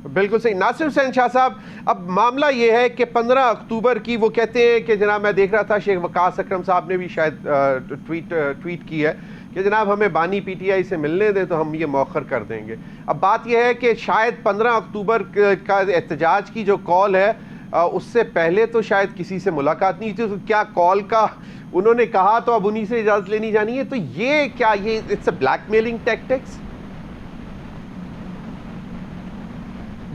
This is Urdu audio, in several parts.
بالکل صحیح. ناصر حسین شاہ صاحب، اب معاملہ یہ ہے کہ 15 اکتوبر کی وہ کہتے ہیں کہ جناب میں دیکھ رہا تھا شیخ وقاص اکرم صاحب نے بھی شاید ٹویٹ کی ہے کہ جناب ہمیں بانی پی ٹی آئی سے ملنے دیں تو ہم یہ مؤخر کر دیں گے. اب بات یہ ہے کہ شاید 15 اکتوبر کا احتجاج کی جو کال ہے اس سے پہلے تو شاید کسی سے ملاقات نہیں تھی، تو کیا کال کا انہوں نے کہا تو اب انہی سے اجازت لینی جانی ہے؟ تو یہ کیا یہ it's a blackmailing tactics?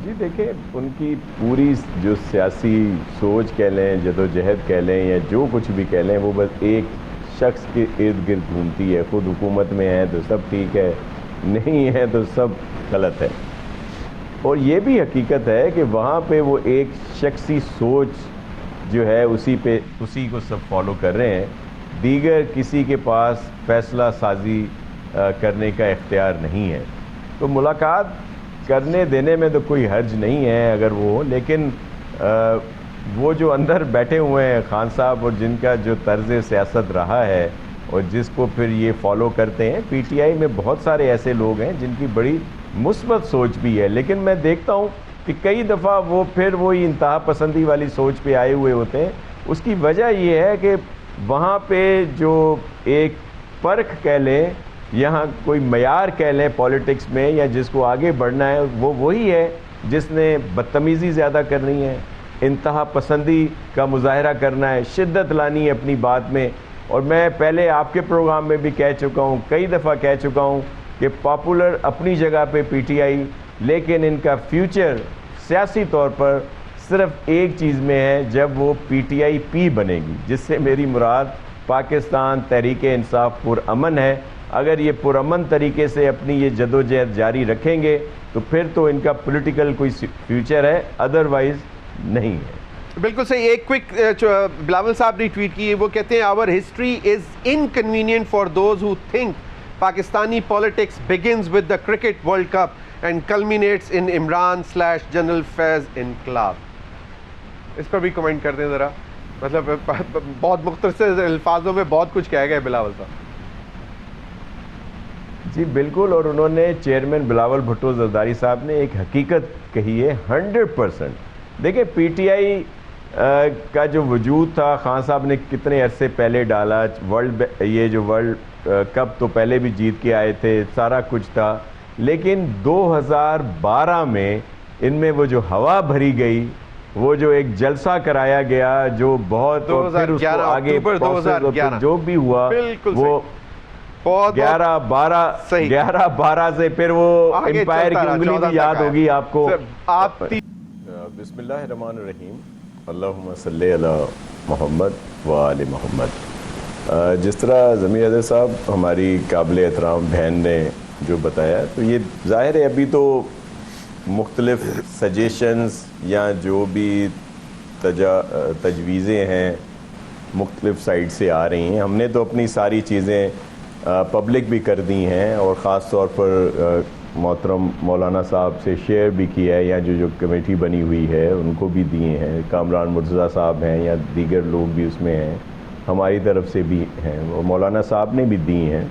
جی دیکھیں، ان کی پوری جو سیاسی سوچ کہہ لیں، جدوجہد کہہ لیں، یا جو کچھ بھی کہہ لیں، وہ بس ایک شخص کے ارد گرد گھومتی ہے. خود حکومت میں ہے تو سب ٹھیک ہے، نہیں ہے تو سب غلط ہے. اور یہ بھی حقیقت ہے کہ وہاں پہ وہ ایک شخصی سوچ جو ہے اسی کو سب فالو کر رہے ہیں. دیگر کسی کے پاس فیصلہ سازی کرنے کا اختیار نہیں ہے. تو ملاقات کرنے دینے میں تو کوئی حرج نہیں ہے اگر وہ ہو، لیکن وہ جو اندر بیٹھے ہوئے ہیں خان صاحب، اور جن کا جو طرز سیاست رہا ہے اور جس کو پھر یہ فالو کرتے ہیں، پی ٹی آئی میں بہت سارے ایسے لوگ ہیں جن کی بڑی مثبت سوچ بھی ہے، لیکن میں دیکھتا ہوں کہ کئی دفعہ وہ پھر وہی انتہا پسندی والی سوچ پہ آئے ہوئے ہوتے ہیں. اس کی وجہ یہ ہے کہ وہاں پہ جو ایک پرکھ کہہ لیں، یہاں کوئی معیار کہہ لیں پولیٹکس میں، یا جس کو آگے بڑھنا ہے، وہ وہی ہے جس نے بدتمیزی زیادہ کرنی ہے، انتہا پسندی کا مظاہرہ کرنا ہے، شدت لانی ہے اپنی بات میں. اور میں پہلے آپ کے پروگرام میں بھی کہہ چکا ہوں، کئی دفعہ کہہ چکا ہوں کہ پاپولر اپنی جگہ پہ پی ٹی آئی، لیکن ان کا فیوچر سیاسی طور پر صرف ایک چیز میں ہے، جب وہ پی ٹی آئی پی بنے گی، جس سے میری مراد پاکستان تحریک انصاف پرامن ہے. اگر یہ پرامن طریقے سے اپنی یہ جدوجہد جاری رکھیں گے تو پھر تو ان کا پولیٹیکل کوئی فیوچر ہے، ادروائز نہیں ہے. بالکل صحیح. ایک کوئک بلاول صاحب نے ٹویٹ کی، وہ کہتے ہیں our history is inconvenient for those who think Pakistani politics begins with the cricket world cup and culminates in Imran/General Faiz انقلاب. اس پر بھی کمنٹ کر دیں ذرا. مطلب بہت مختصر الفاظوں میں بہت کچھ کہہ گئے بلاول صاحب. جی بالکل. اور انہوں نے چیئرمین بلاول بھٹو زرداری صاحب نے ایک حقیقت کہی ہے 100%. دیکھیں پی ٹی آئی کا جو وجود تھا، خان صاحب نے کتنے عرصے پہلے ڈالا، یہ جو ورلڈ کپ تو پہلے بھی جیت کے آئے تھے، سارا کچھ تھا، لیکن 2012 میں ان میں وہ جو ہوا بھری گئی، وہ جو ایک جلسہ کرایا گیا جو بہت، اور پھر اس کو آگے جو بھی ہوا وہ 11-12 سے پھر وہ امپائر کی انگلی بھی یاد ہوگی آپ کو. بسم اللہ الرحمن الرحیم. اللہم صلی علی محمد و آل محمد. جس طرح ضمیر حضرت صاحب ہماری قابل احترام بہن نے جو بتایا، تو یہ ظاہر ہے ابھی تو مختلف سجیشنز یا جو بھی تجویزیں ہیں مختلف سائٹ سے آ رہی ہیں. ہم نے تو اپنی ساری چیزیں پبلک بھی کر دی ہیں، اور خاص طور پر محترم مولانا صاحب سے شیئر بھی کیا ہے، یا جو کمیٹی بنی ہوئی ہے ان کو بھی دیے ہیں. کامران مرتضیٰ صاحب ہیں یا دیگر لوگ بھی اس میں ہیں، ہماری طرف سے بھی ہیں، اور مولانا صاحب نے بھی دی ہیں.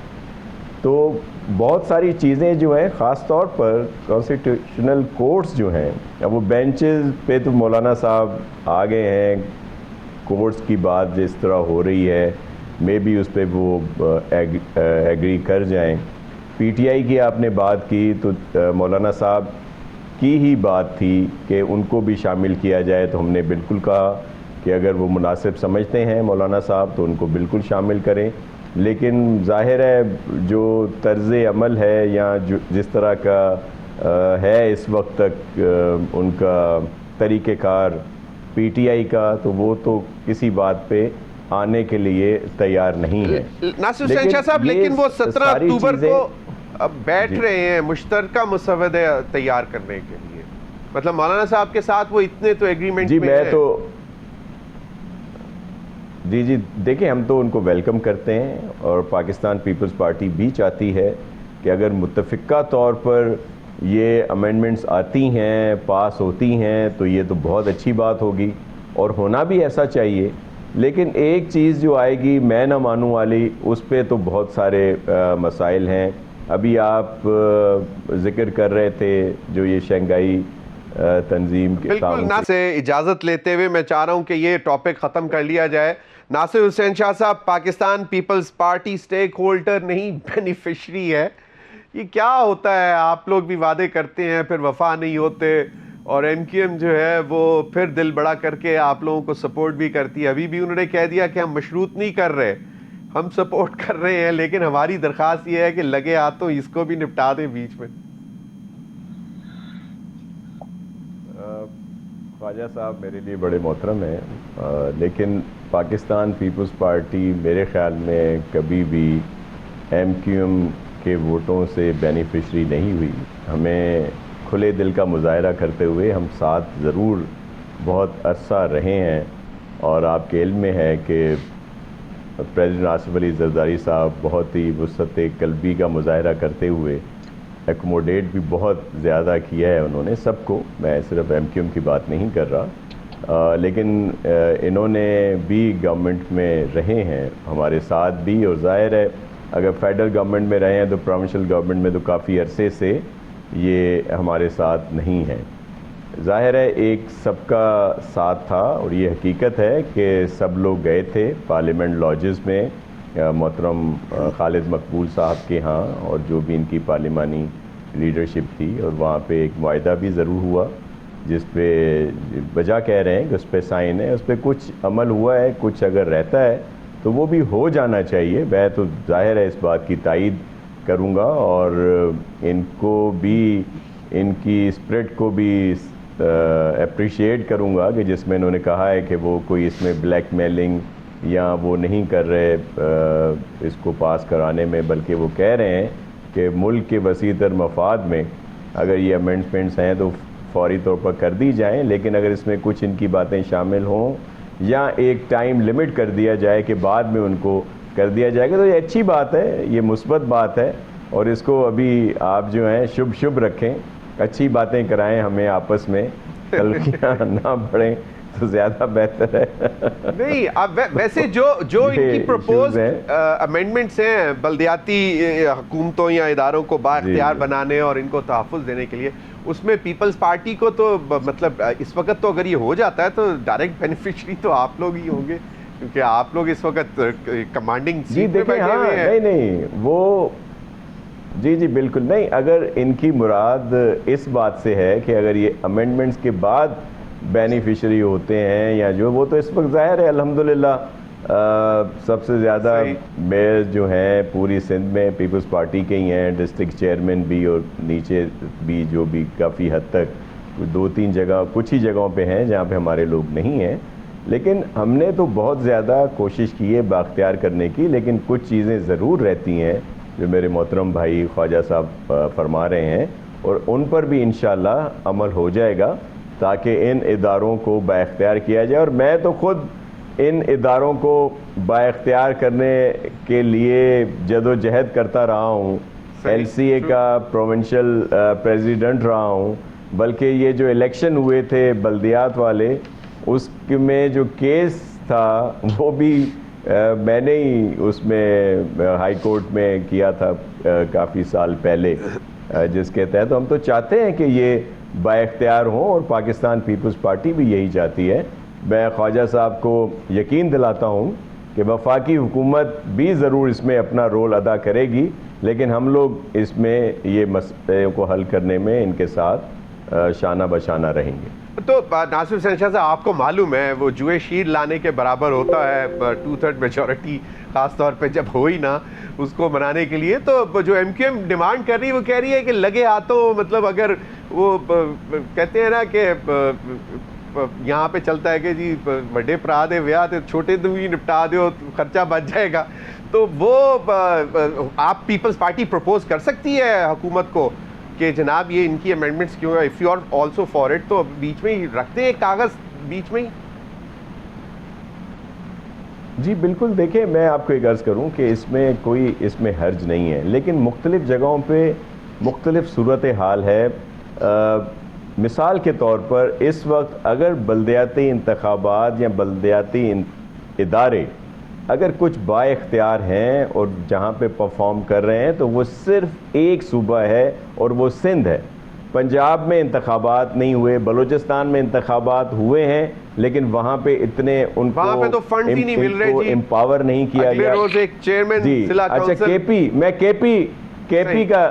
تو بہت ساری چیزیں جو ہیں، خاص طور پر کانسٹیٹیوشنل کورٹس جو ہیں، اب وہ بینچز پہ تو مولانا صاحب آ گئے ہیں. کورٹس کی بات جس طرح ہو رہی ہے، میں بھی اس پہ وہ ایگری کر جائیں. پی ٹی آئی کی آپ نے بات کی تو مولانا صاحب کی ہی بات تھی کہ ان کو بھی شامل کیا جائے، تو ہم نے بالکل کہا کہ اگر وہ مناسب سمجھتے ہیں مولانا صاحب تو ان کو بالکل شامل کریں. لیکن ظاہر ہے جو طرز عمل ہے یا جس طرح کا ہے اس وقت تک ان کا طریقہ کار پی ٹی آئی کا، تو وہ تو کسی بات پہ آنے کے لیے تیار نہیں ہے. ناصر حسین شاہ صاحب، لیکن وہ 17 اکتوبر کو اب بیٹھ رہے ہیں مشترکہ مسودہ تیار کرنے کے لیے. مطلب مولانا صاحب کے ساتھ وہ اتنے تو ایگریمنٹ میں ہیں. جی دیکھیں، ہم تو ان کو ویلکم کرتے ہیں، اور پاکستان پیپلز پارٹی بھی چاہتی ہے کہ اگر متفقہ طور پر یہ امینڈمنٹس آتی ہیں، پاس ہوتی ہیں، تو یہ تو بہت اچھی بات ہوگی، اور ہونا بھی ایسا چاہیے. لیکن ایک چیز جو آئے گی میں نہ مانوں والی، اس پہ تو بہت سارے مسائل ہیں. ابھی آپ ذکر کر رہے تھے جو یہ شنگھائی تنظیم کے بالکل کاموں نہ سے اجازت لیتے ہوئے میں چاہ رہا ہوں کہ یہ ٹاپک ختم کر لیا جائے. ناصر حسین شاہ صاحب, پاکستان پیپلز پارٹی سٹیک ہولڈر نہیں بینیفیشری ہے. یہ کیا ہوتا ہے؟ آپ لوگ بھی وعدے کرتے ہیں پھر وفا نہیں ہوتے, اور ایم کیو ایم جو ہے وہ پھر دل بڑا کر کے آپ لوگوں کو سپورٹ بھی کرتی ہے. ابھی بھی انہوں نے کہہ دیا کہ ہم مشروط نہیں کر رہے, ہم سپورٹ کر رہے ہیں, لیکن ہماری درخواست یہ ہے کہ لگے ہاتھوں اس کو بھی نپٹا دیں بیچ میں. خواجہ صاحب میرے لیے بڑے محترم ہیں, لیکن پاکستان پیپلز پارٹی میرے خیال میں کبھی بھی ایم کیو ایم کے ووٹوں سے بینیفیشری نہیں ہوئی. ہمیں کھلے دل کا مظاہرہ کرتے ہوئے ہم ساتھ ضرور بہت عرصہ رہے ہیں, اور آپ کے علم میں ہے کہ پریزیڈنٹ آصف علی زرداری صاحب بہت ہی وسعت قلبی کا مظاہرہ کرتے ہوئے ایکوموڈیٹ بھی بہت زیادہ کیا ہے انہوں نے سب کو. میں صرف ایم کیو ایم کی بات نہیں کر رہا, لیکن انہوں نے بھی گورنمنٹ میں رہے ہیں ہمارے ساتھ بھی, اور ظاہر ہے اگر فیڈرل گورنمنٹ میں رہے ہیں تو پروونشل گورنمنٹ میں تو کافی عرصے سے یہ ہمارے ساتھ نہیں ہیں. ظاہر ہے ایک سب کا ساتھ تھا, اور یہ حقیقت ہے کہ سب لوگ گئے تھے پارلیمنٹ لاجز میں محترم خالد مقبول صاحب کے ہاں, اور جو بھی ان کی پارلیمانی لیڈرشپ تھی, اور وہاں پہ ایک معاہدہ بھی ضرور ہوا جس پہ وجہ کہہ رہے ہیں کہ اس پہ سائن ہے, اس پہ کچھ عمل ہوا ہے, کچھ اگر رہتا ہے تو وہ بھی ہو جانا چاہیے. میں تو ظاہر ہے اس بات کی تائید کروں گا, اور ان کو بھی ان کی اسپرٹ کو بھی اپریشیٹ کروں گا کہ جس میں انہوں نے کہا ہے کہ وہ کوئی اس میں بلیک میلنگ یا وہ نہیں کر رہے اس کو پاس کرانے میں, بلکہ وہ کہہ رہے ہیں کہ ملک کے وسیع تر مفاد میں اگر یہ امینڈمنٹس ہیں تو فوری طور پر کر دی جائیں, لیکن اگر اس میں کچھ ان کی باتیں شامل ہوں یا ایک ٹائم لمٹ کر دیا جائے کہ بعد میں ان کو کر دیا جائے گا, تو یہ اچھی بات ہے, یہ مثبت بات ہے, اور اس کو ابھی آپ جو ہیں شبھ رکھیں, اچھی باتیں کرائیں ہمیں آپس میں, تلخیاں نہ بڑھیں تو زیادہ بہتر ہے. نہیں اب ویسے جو ان کی پروپوز امینڈمنٹس ہیں بلدیاتی حکومتوں یا اداروں کو بااختیار بنانے اور ان کو تحفظ دینے کے لیے, اس میں پیپلز پارٹی کو تو مطلب اس وقت تو اگر یہ ہو جاتا ہے تو ڈائریکٹ بینیفیشری تو آپ لوگ ہی ہوں گے, کیونکہ آپ لوگ اس وقت کمانڈنگ سیٹ پہ بیٹھے ہوئے ہیں. نہیں وہ جی بالکل نہیں. اگر ان کی مراد اس بات سے ہے کہ اگر یہ امینڈمنٹس کے بعد بینیفیشری ہوتے ہیں یا جو, وہ تو اس وقت ظاہر ہے الحمدللہ سب سے زیادہ میئر جو ہیں پوری سندھ میں پیپلز پارٹی کے ہی ہیں, ڈسٹرکٹ چیئرمین بھی, اور نیچے بھی جو بھی کافی حد تک 2-3 جگہ کچھ ہی جگہوں پہ ہیں جہاں پہ ہمارے لوگ نہیں ہیں. لیکن ہم نے تو بہت زیادہ کوشش کی ہے بااختیار کرنے کی, لیکن کچھ چیزیں ضرور رہتی ہیں جو میرے محترم بھائی خواجہ صاحب فرما رہے ہیں, اور ان پر بھی انشاءاللہ عمل ہو جائے گا تاکہ ان اداروں کو بااختیار کیا جائے. اور میں تو خود ان اداروں کو بااختیار کرنے کے لیے جدوجہد کرتا رہا ہوں, ایل سی اے کا پروونشل پریزیڈنٹ رہا ہوں, بلکہ یہ جو الیکشن ہوئے تھے بلدیات والے اس میں جو کیس تھا وہ بھی میں نے ہی اس میں ہائی کورٹ میں کیا تھا کافی سال پہلے, جس کے تحت ہم تو چاہتے ہیں کہ یہ بااختیار ہوں, اور پاکستان پیپلز پارٹی بھی یہی چاہتی ہے. میں خواجہ صاحب کو یقین دلاتا ہوں کہ وفاقی حکومت بھی ضرور اس میں اپنا رول ادا کرے گی, لیکن ہم لوگ اس میں یہ مسئلے کو حل کرنے میں ان کے ساتھ شانہ بشانہ رہیں گے. تو ناصر حسین شاہ صاحب آپ کو معلوم ہے وہ جوئے شیر لانے کے برابر ہوتا ہے 2/3 میجورٹی, خاص طور پہ جب ہوئی نا اس کو منانے کے لیے. تو جو ایم کیو ایم ڈیمانڈ کر رہی ہے وہ کہہ رہی ہے کہ لگے ہاتھوں, مطلب اگر وہ کہتے ہیں نا کہ یہاں پہ چلتا ہے کہ جی بڑے پرا دے ویا تے چھوٹے تو بھی نپٹا دو, خرچہ بچ جائے گا, تو وہ آپ پیپلز پارٹی پروپوز کر سکتی ہے حکومت کو کہ جناب یہ ان کی امینڈمنٹس کیوں ہے, if you are also for it, تو بیچ میں ہی رکھتے ہیں ایک کاغذ بیچ میں ہی. جی بالکل, دیکھیں میں آپ کو ایک عرض کروں کہ اس میں حرج نہیں ہے, لیکن مختلف جگہوں پہ مختلف صورت حال ہے. مثال کے طور پر اس وقت اگر بلدیاتی انتخابات یا بلدیاتی ادارے اگر کچھ با اختیار ہیں اور جہاں پہ پرفارم کر رہے ہیں تو وہ صرف ایک صوبہ ہے اور وہ سندھ ہے. پنجاب میں انتخابات نہیں ہوئے, بلوچستان میں انتخابات ہوئے ہیں, لیکن وہاں پہ اتنے ان کو وہاں پہ تو فنڈ ہی نہیں مل رہے جی, امپاور نہیں کیا گیا. روز ایک چیئرمین ضلع اچھا کونسل, میں کے پی کا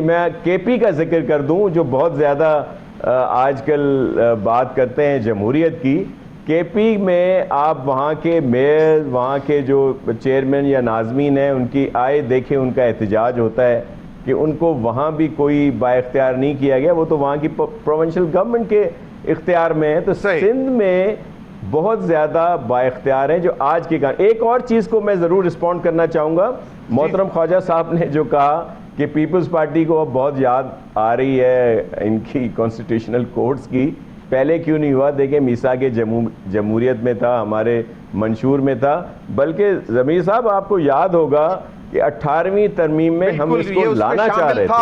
میں کے پی کا ذکر کر دوں, جو بہت زیادہ آج کل بات کرتے ہیں جمہوریت کی. کے پی میں آپ وہاں کے میئر, وہاں کے جو چیئرمین یا ناظمین ہیں, ان کی آئے دیکھیں ان کا احتجاج ہوتا ہے کہ ان کو وہاں بھی کوئی با اختیار نہیں کیا گیا, وہ تو وہاں کی پروونشل گورنمنٹ کے اختیار میں ہے. تو سندھ میں بہت زیادہ با اختیار ہیں جو آج کے کام. ایک اور چیز کو میں ضرور رسپونڈ کرنا چاہوں گا, محترم خواجہ صاحب نے جو کہا کہ پیپلز پارٹی کو اب بہت یاد آ رہی ہے ان کی کانسٹیٹیوشنل کورٹس کی. پہلے کیوں نہیں ہوا؟ دیکھیں میثاق جمہوریت میں تھا, ہمارے منشور میں تھا, بلکہ ضمیر صاحب آپ کو یاد ہوگا کہ 18ویں ترمیم میں ہم اس کو لانا چاہ رہے تھے.